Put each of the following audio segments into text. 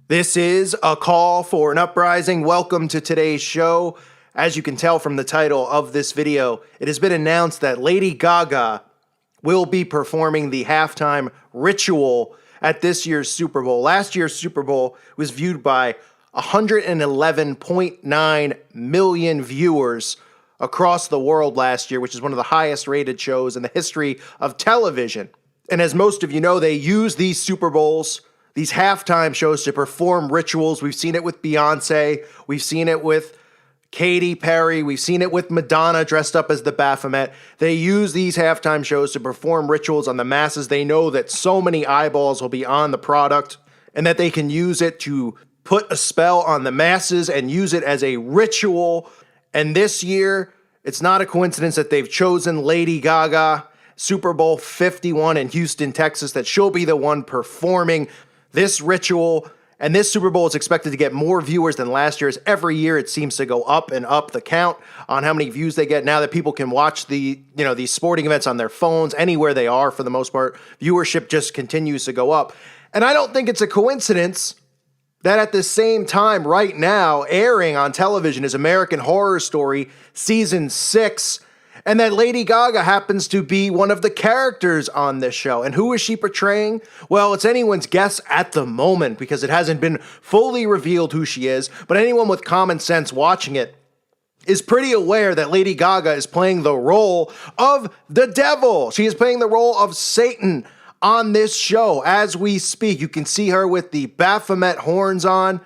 This is a call for an uprising. Welcome to today's show. As you can tell from the title of this video, it has been announced that Lady Gaga will be performing the halftime ritual at this year's Super Bowl. Last year's Super Bowl was viewed by 111.9 million viewers across the world last year, which is one of the highest rated shows in the history of television. And as most of you know, they use these Super Bowls, these halftime shows, to perform rituals. We've seen it with Beyonce. We've seen it with Katy Perry. We've seen it with Madonna dressed up as the Baphomet. They use these halftime shows to perform rituals on the masses. They know that so many eyeballs will be on the product and that they can use it to put a spell on the masses and use it as a ritual. And this year, it's not a coincidence that they've chosen Lady Gaga, Super Bowl 51 in Houston, Texas, that she'll be the one performing this ritual. And this Super Bowl is expected to get more viewers than last year's. Every year it seems to go up and up the count on how many views they get. Now that people can watch these sporting events on their phones anywhere they are, for the most part, viewership just continues to go up. And I don't think it's a coincidence that at the same time right now airing on television is American Horror Story Season 6, and that Lady Gaga happens to be one of the characters on this show. And who is she portraying? Well, it's anyone's guess at the moment because it hasn't been fully revealed who she is, but anyone with common sense watching it is pretty aware that Lady Gaga is playing the role of the devil. She is playing the role of Satan on this show as we speak. You can see her with the Baphomet horns on.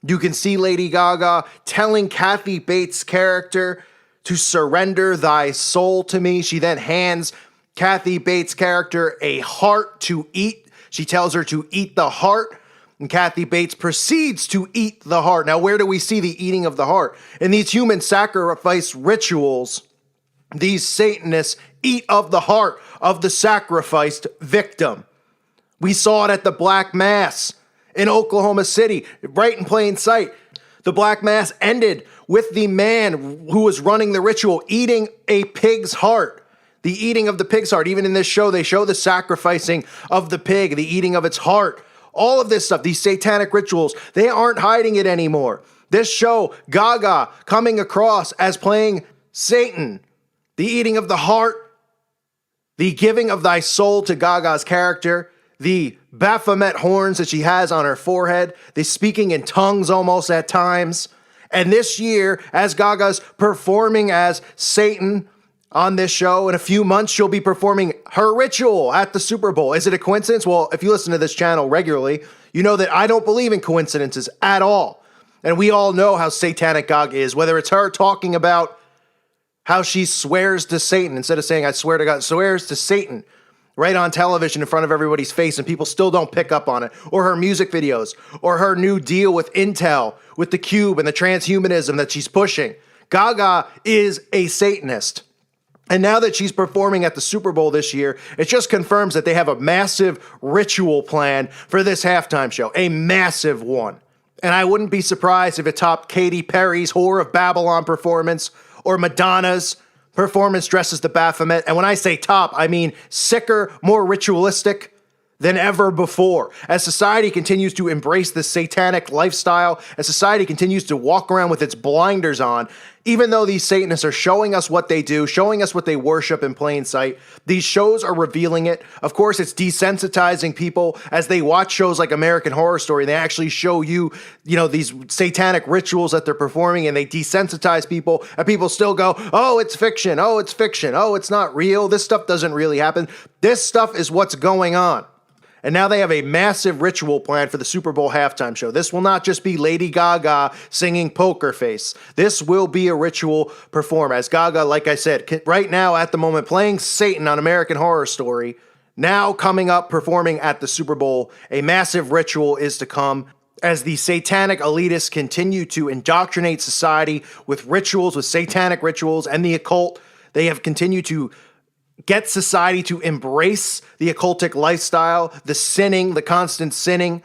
You can see Lady Gaga telling Kathy Bates' character to surrender thy soul to me. She then hands Kathy Bates' character a heart to eat. She tells her to eat the heart, and Kathy Bates proceeds to eat the heart. Now, where do we see the eating of the heart? In these human sacrifice rituals, these Satanists eat of the heart of the sacrificed victim. We saw it at the Black Mass in Oklahoma City, right in plain sight. The Black Mass ended with the man who was running the ritual eating a pig's heart. The eating of the pig's heart. Even in this show, they show the sacrificing of the pig, the eating of its heart. All of this stuff, these satanic rituals, they aren't hiding it anymore. This show, Gaga coming across as playing Satan. The eating of the heart, the giving of thy soul to Gaga's character, the Baphomet horns that she has on her forehead, the speaking in tongues almost at times. And this year, as Gaga's performing as Satan on this show, in a few months, she'll be performing her ritual at the Super Bowl. Is it a coincidence? Well, if you listen to this channel regularly, you know that I don't believe in coincidences at all. And we all know how satanic Gaga is, whether it's her talking about how she swears to Satan, instead of saying, I swear to God, swears to Satan right on television in front of everybody's face, and people still don't pick up on it, or her music videos, or her new deal with Intel, with the Cube and the transhumanism that she's pushing. Gaga is a Satanist. And now that she's performing at the Super Bowl this year, it just confirms that they have a massive ritual plan for this halftime show, a massive one. And I wouldn't be surprised if it topped Katy Perry's Whore of Babylon performance, or Madonna's performance dressed as the Baphomet. And when I say top, I mean sicker, more ritualistic than ever before. As society continues to embrace this satanic lifestyle, as society continues to walk around with its blinders on, even though these Satanists are showing us what they do, showing us what they worship in plain sight, these shows are revealing it. Of course, it's desensitizing people as they watch shows like American Horror Story. They actually show you, these satanic rituals that they're performing, and they desensitize people, and people still go, oh, it's fiction. Oh, it's fiction. Oh, it's not real. This stuff doesn't really happen. This stuff is what's going on. And now they have a massive ritual plan for the Super Bowl halftime show. This will not just be Lady Gaga singing Poker Face. This will be a ritual performed as Gaga, like I said, right now at the moment playing Satan on American Horror Story. Now coming up performing at the Super Bowl, a massive ritual is to come as the satanic elitists continue to indoctrinate society with rituals, with satanic rituals and the occult. They have continued to get society to embrace the occultic lifestyle, the sinning, the constant sinning.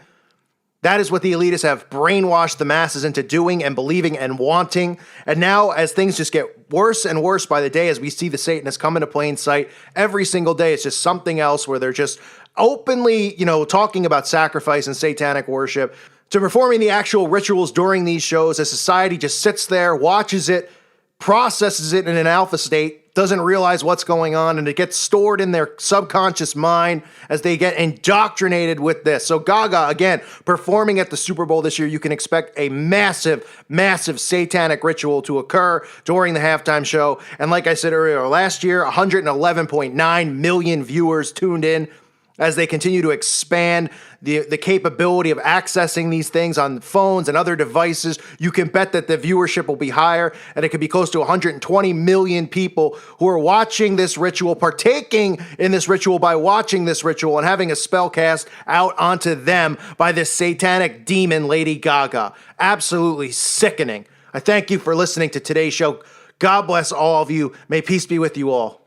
That is what the elitists have brainwashed the masses into doing and believing and wanting. And now, as things just get worse and worse by the day, as we see the Satanists come into plain sight, every single day it's just something else where they're just openly, talking about sacrifice and satanic worship, to performing the actual rituals during these shows as society just sits there, watches it, processes it in an alpha state, doesn't realize what's going on, and it gets stored in their subconscious mind as they get indoctrinated with this. So Gaga, again, performing at the Super Bowl this year, you can expect a massive, massive satanic ritual to occur during the halftime show. And like I said earlier, last year, 111.9 million viewers tuned in. As they continue to expand the capability of accessing these things on phones and other devices, you can bet that the viewership will be higher, and it could be close to 120 million people who are watching this ritual, partaking in this ritual by watching this ritual and having a spell cast out onto them by this satanic demon, Lady Gaga. Absolutely sickening. I thank you for listening to today's show. God bless all of you. May peace be with you all.